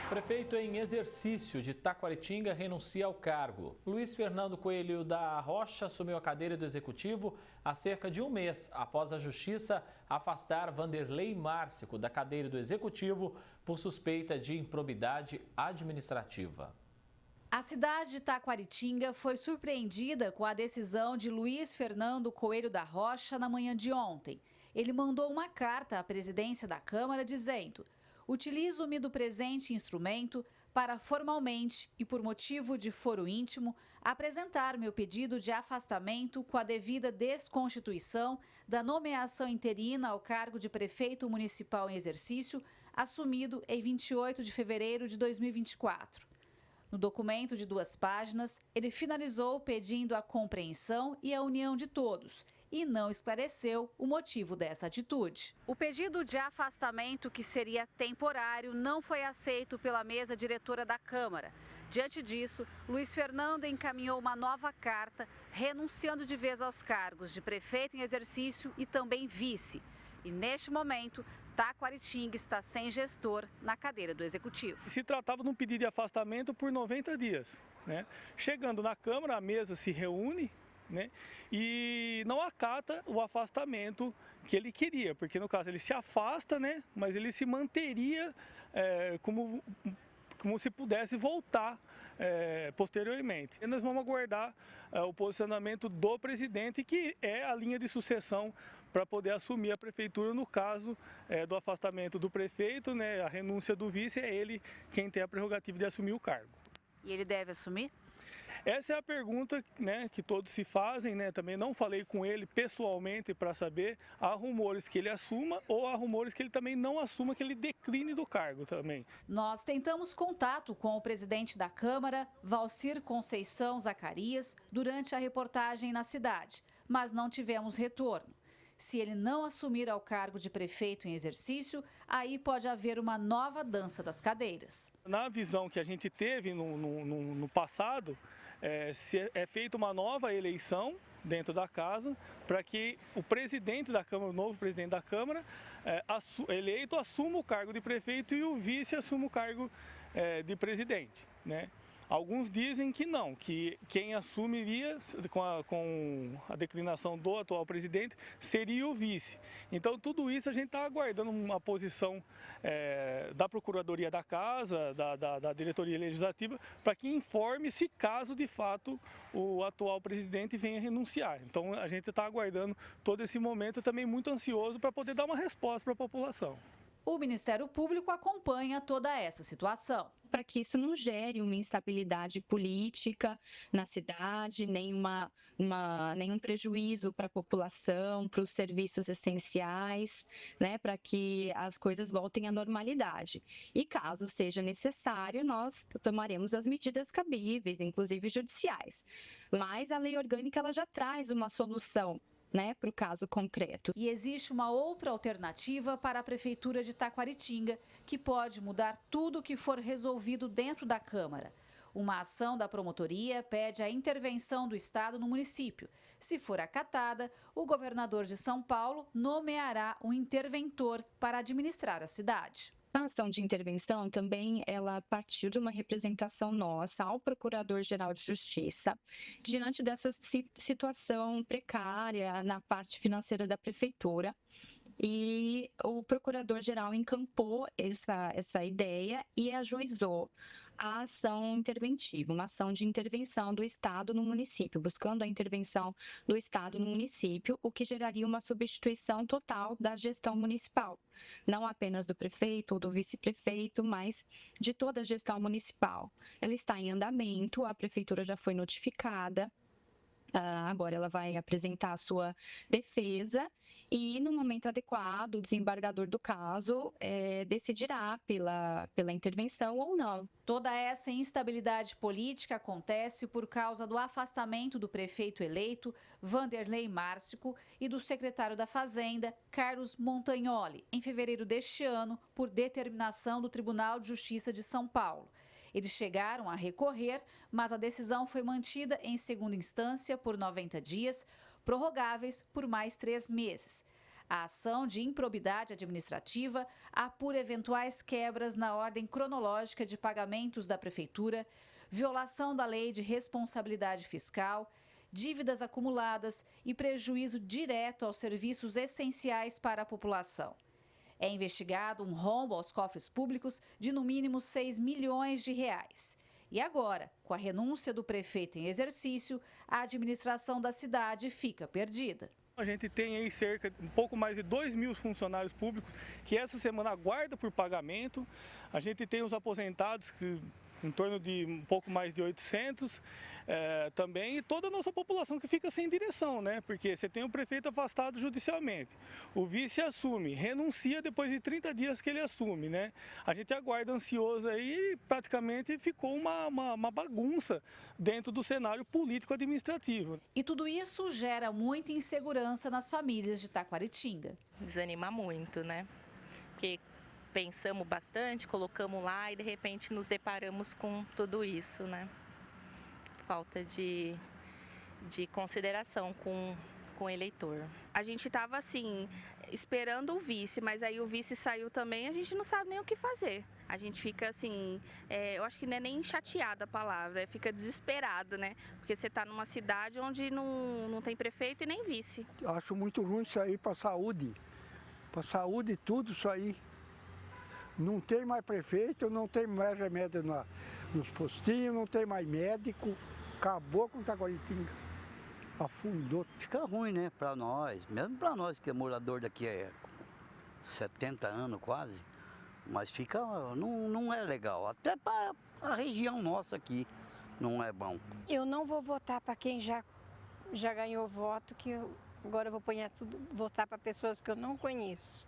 Prefeito em exercício de Taquaritinga renuncia ao cargo. Luiz Fernando Coelho da Rocha assumiu a cadeira do Executivo há cerca de um mês, após a Justiça afastar Vanderlei Márcico da cadeira do Executivo por suspeita de improbidade administrativa. A cidade de Taquaritinga foi surpreendida com a decisão de Luiz Fernando Coelho da Rocha na manhã de ontem. Ele mandou uma carta à presidência da Câmara dizendo: utilizo-me do presente instrumento para formalmente e por motivo de foro íntimo apresentar meu pedido de afastamento com a devida desconstituição da nomeação interina ao cargo de prefeito municipal em exercício, assumido em 28 de fevereiro de 2024. No documento de 2 páginas, ele finalizou pedindo a compreensão e a união de todos e não esclareceu o motivo dessa atitude. O pedido de afastamento, que seria temporário, não foi aceito pela mesa diretora da Câmara. Diante disso, Luiz Fernando encaminhou uma nova carta renunciando de vez aos cargos de prefeito em exercício e também vice. E neste momento, Taquaritinga está sem gestor na cadeira do Executivo. Se tratava de um pedido de afastamento por 90 dias. Chegando na Câmara, a mesa se reúne, e não acata o afastamento que ele queria, porque no caso ele se afasta, mas ele se manteria como se pudesse voltar posteriormente. E nós vamos aguardar o posicionamento do presidente, que é a linha de sucessão para poder assumir a prefeitura no caso do afastamento do prefeito, a renúncia do vice, é ele quem tem a prerrogativa de assumir o cargo. E ele deve assumir? Essa é a pergunta que todos se fazem, Também não falei com ele pessoalmente para saber. Há rumores que ele assuma ou há rumores que ele também não assuma, que ele decline do cargo também. Nós tentamos contato com o presidente da Câmara, Valcir Conceição Zacarias, durante a reportagem na cidade, mas não tivemos retorno. Se ele não assumir ao cargo de prefeito em exercício, aí pode haver uma nova dança das cadeiras. Na visão que a gente teve no passado, se é feita uma nova eleição dentro da casa para que o presidente da Câmara, o novo presidente da Câmara, eleito, assuma o cargo de prefeito e o vice assuma o cargo de presidente, Alguns dizem que não, que quem assumiria com a declinação do atual presidente seria o vice. Então tudo isso a gente está aguardando uma posição da Procuradoria da Casa, da Diretoria Legislativa, para que informe se caso de fato o atual presidente venha renunciar. Então a gente está aguardando todo esse momento, também muito ansioso para poder dar uma resposta para a população. O Ministério Público acompanha toda essa situação. Para que isso não gere uma instabilidade política na cidade, nenhum prejuízo para a população, para os serviços essenciais, para que as coisas voltem à normalidade. E caso seja necessário, nós tomaremos as medidas cabíveis, inclusive judiciais. Mas a lei orgânica ela já traz uma solução para o caso concreto. E existe uma outra alternativa para a Prefeitura de Taquaritinga, que pode mudar tudo o que for resolvido dentro da Câmara. Uma ação da promotoria pede a intervenção do Estado no município. Se for acatada, o governador de São Paulo nomeará um interventor para administrar a cidade. A ação de intervenção também ela partiu de uma representação nossa ao Procurador-Geral de Justiça diante dessa situação precária na parte financeira da Prefeitura. E o Procurador-Geral encampou essa ideia e ajuizou a ação interventiva, uma ação de intervenção do Estado no município, buscando a intervenção do Estado no município, o que geraria uma substituição total da gestão municipal, não apenas do prefeito ou do vice-prefeito, mas de toda a gestão municipal. Ela está em andamento, a Prefeitura já foi notificada. Agora ela vai apresentar a sua defesa e, no momento adequado, o desembargador do caso decidirá pela intervenção ou não. Toda essa instabilidade política acontece por causa do afastamento do prefeito eleito, Vanderlei Márcico, e do secretário da Fazenda, Carlos Montagnoli, em fevereiro deste ano, por determinação do Tribunal de Justiça de São Paulo. Eles chegaram a recorrer, mas a decisão foi mantida em segunda instância por 90 dias, prorrogáveis por mais 3 meses. A ação de improbidade administrativa apura eventuais quebras na ordem cronológica de pagamentos da Prefeitura, violação da lei de responsabilidade fiscal, dívidas acumuladas e prejuízo direto aos serviços essenciais para a população. É investigado um rombo aos cofres públicos de no mínimo 6 milhões de reais. E agora, com a renúncia do prefeito em exercício, a administração da cidade fica perdida. A gente tem aí um pouco mais de 2.000 funcionários públicos que essa semana aguardam por pagamento. A gente tem os aposentados em torno de um pouco mais de 800 também, e toda a nossa população que fica sem direção, né? Porque você tem o prefeito afastado judicialmente, o vice assume, renuncia depois de 30 dias que ele assume, né? A gente aguarda ansioso aí e praticamente ficou uma bagunça dentro do cenário político-administrativo. E tudo isso gera muita insegurança nas famílias de Taquaritinga. Desanima muito, né? Porque pensamos bastante, colocamos lá e de repente nos deparamos com tudo isso, né? Falta de consideração com o eleitor. A gente estava assim, esperando o vice, mas aí o vice saiu também, a gente não sabe nem o que fazer. A gente fica assim, eu acho que não é nem chateada a palavra, fica desesperado, né? Porque você está numa cidade onde não tem prefeito e nem vice. Eu acho muito ruim isso aí para a saúde. Para a saúde tudo isso aí. Não tem mais prefeito, não tem mais remédio nos postinhos, não tem mais médico. Acabou com Taquaritinga. Afundou. Fica ruim, né, para nós. Mesmo para nós que é morador daqui há 70 anos quase. Mas fica, não é legal. Até para a região nossa aqui não é bom. Eu não vou votar para quem já ganhou voto, agora eu vou votar para pessoas que eu não conheço.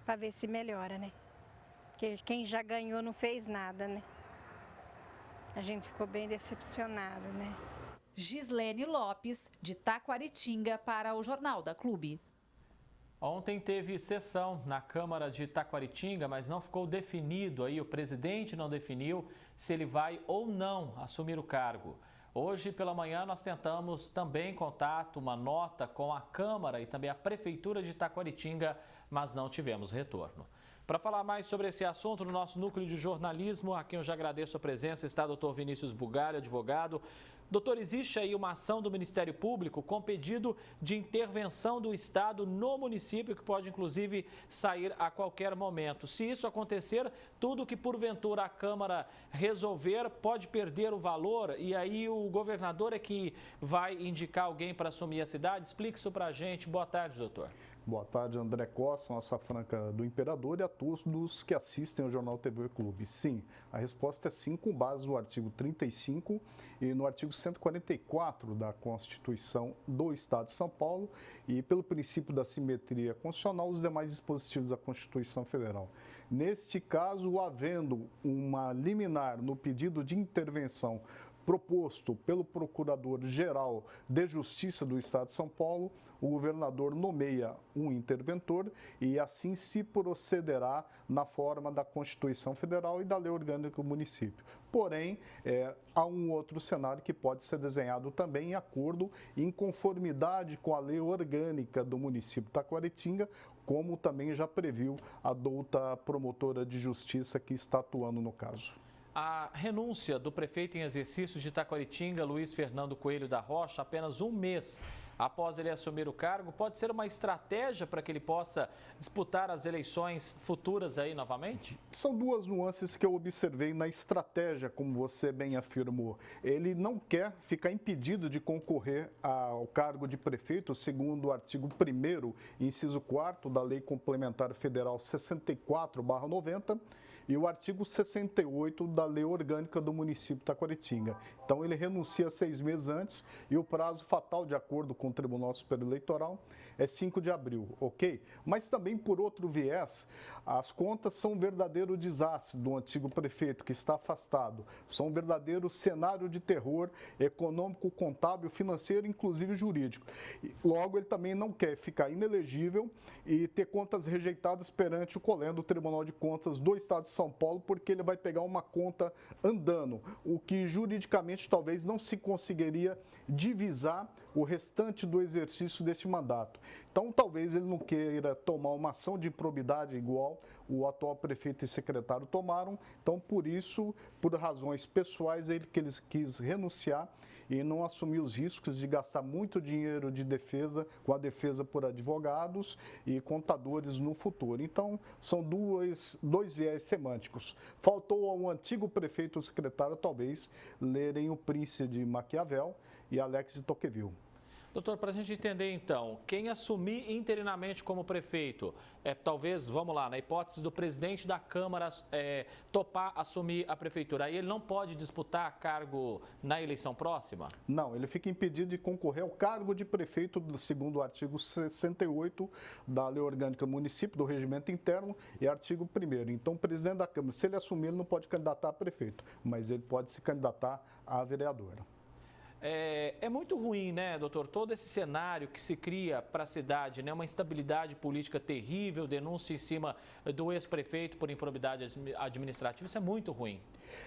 Para ver se melhora, né? Porque quem já ganhou não fez nada, né? A gente ficou bem decepcionado, né? Gislene Lopes, de Taquaritinga, para o Jornal da Clube. Ontem teve sessão na Câmara de Taquaritinga, mas não ficou definido aí, o presidente não definiu se ele vai ou não assumir o cargo. Hoje pela manhã nós tentamos também contato, uma nota com a Câmara e também a Prefeitura de Taquaritinga, mas não tivemos retorno. Para falar mais sobre esse assunto no nosso núcleo de jornalismo, a quem eu já agradeço a presença, está o Dr. Vinícius Bugalho, advogado. Doutor, existe aí uma ação do Ministério Público com pedido de intervenção do Estado no município, que pode inclusive sair a qualquer momento. Se isso acontecer, tudo que porventura a Câmara resolver pode perder o valor e aí o governador é que vai indicar alguém para assumir a cidade? Explique isso para a gente. Boa tarde, doutor. Boa tarde, André Costa, nossa franca do Imperador, e a todos que assistem ao Jornal TV Clube. Sim, a resposta é sim, com base no artigo 35 e no artigo 144 da Constituição do Estado de São Paulo e pelo princípio da simetria constitucional, os demais dispositivos da Constituição Federal. Neste caso, havendo uma liminar no pedido de intervenção proposto pelo Procurador-Geral de Justiça do Estado de São Paulo, o governador nomeia um interventor e assim se procederá na forma da Constituição Federal e da Lei Orgânica do município. Porém, há um outro cenário que pode ser desenhado também em acordo e em conformidade com a Lei Orgânica do município de Taquaritinga, como também já previu a douta promotora de justiça que está atuando no caso. A renúncia do prefeito em exercício de Taquaritinga, Luiz Fernando Coelho da Rocha, apenas um mês após ele assumir o cargo, pode ser uma estratégia para que ele possa disputar as eleições futuras aí novamente? São duas nuances que eu observei na estratégia, como você bem afirmou. Ele não quer ficar impedido de concorrer ao cargo de prefeito, segundo o artigo 1º, inciso 4º da Lei Complementar Federal 64/90, e o artigo 68 da Lei Orgânica do município de Taquaritinga. Então, ele renuncia 6 meses antes e o prazo fatal, de acordo com o Tribunal Superior Eleitoral, é 5 de abril, ok? Mas também, por outro viés, as contas são um verdadeiro desastre do antigo prefeito que está afastado. São um verdadeiro cenário de terror econômico, contábil, financeiro, inclusive jurídico. Logo, ele também não quer ficar inelegível e ter contas rejeitadas perante o COLEN do Tribunal de Contas do Estado de São Paulo, porque ele vai pegar uma conta andando, o que juridicamente talvez não se conseguiria divisar o restante do exercício deste mandato. Então, talvez ele não queira tomar uma ação de improbidade igual o atual prefeito e secretário tomaram. Então, por isso, por razões pessoais, ele quis renunciar e não assumir os riscos de gastar muito dinheiro de defesa, com a defesa por advogados e contadores no futuro. Então, são dois viés semânticos. Faltou ao antigo prefeito e secretário, talvez, lerem O Príncipe de Maquiavel e Alex de Tocqueville. Doutor, para a gente entender então, quem assumir interinamente como prefeito, talvez, vamos lá, na hipótese do presidente da Câmara topar assumir a prefeitura, aí ele não pode disputar cargo na eleição próxima? Não, ele fica impedido de concorrer ao cargo de prefeito, segundo o artigo 68 da Lei Orgânica do Município, do Regimento Interno, e artigo 1º. Então, o presidente da Câmara, se ele assumir, ele não pode candidatar a prefeito, mas ele pode se candidatar a vereador. É muito ruim, né, doutor, todo esse cenário que se cria para a cidade, né, uma instabilidade política terrível, denúncia em cima do ex-prefeito por improbidade administrativa, isso é muito ruim.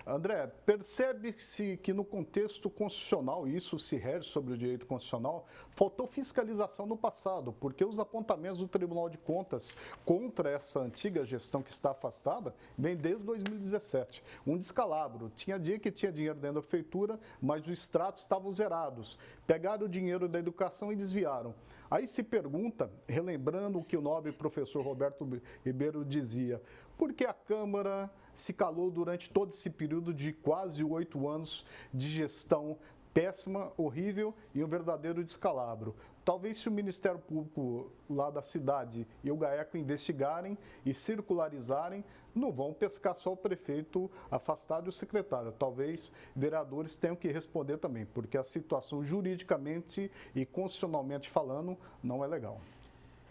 André, percebe-se que no contexto constitucional, e isso se rege sobre o direito constitucional, faltou fiscalização no passado, porque os apontamentos do Tribunal de Contas contra essa antiga gestão que está afastada vem desde 2017. Um descalabro. Tinha dia que tinha dinheiro dentro da prefeitura, mas os extratos estavam zerados. Pegaram o dinheiro da educação e desviaram. Aí se pergunta, relembrando o que o nobre professor Roberto Ribeiro dizia, por que a Câmara se calou durante todo esse período de quase 8 anos de gestão péssima, horrível e um verdadeiro descalabro? Talvez se o Ministério Público lá da cidade e o GAECO investigarem e circularizarem, não vão pescar só o prefeito afastado e o secretário. Talvez vereadores tenham que responder também, porque a situação juridicamente e constitucionalmente falando não é legal.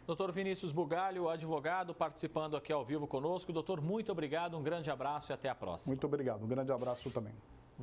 Doutor Vinícius Bugalho, advogado, participando aqui ao vivo conosco. Doutor, muito obrigado, um grande abraço e até a próxima. Muito obrigado, um grande abraço também.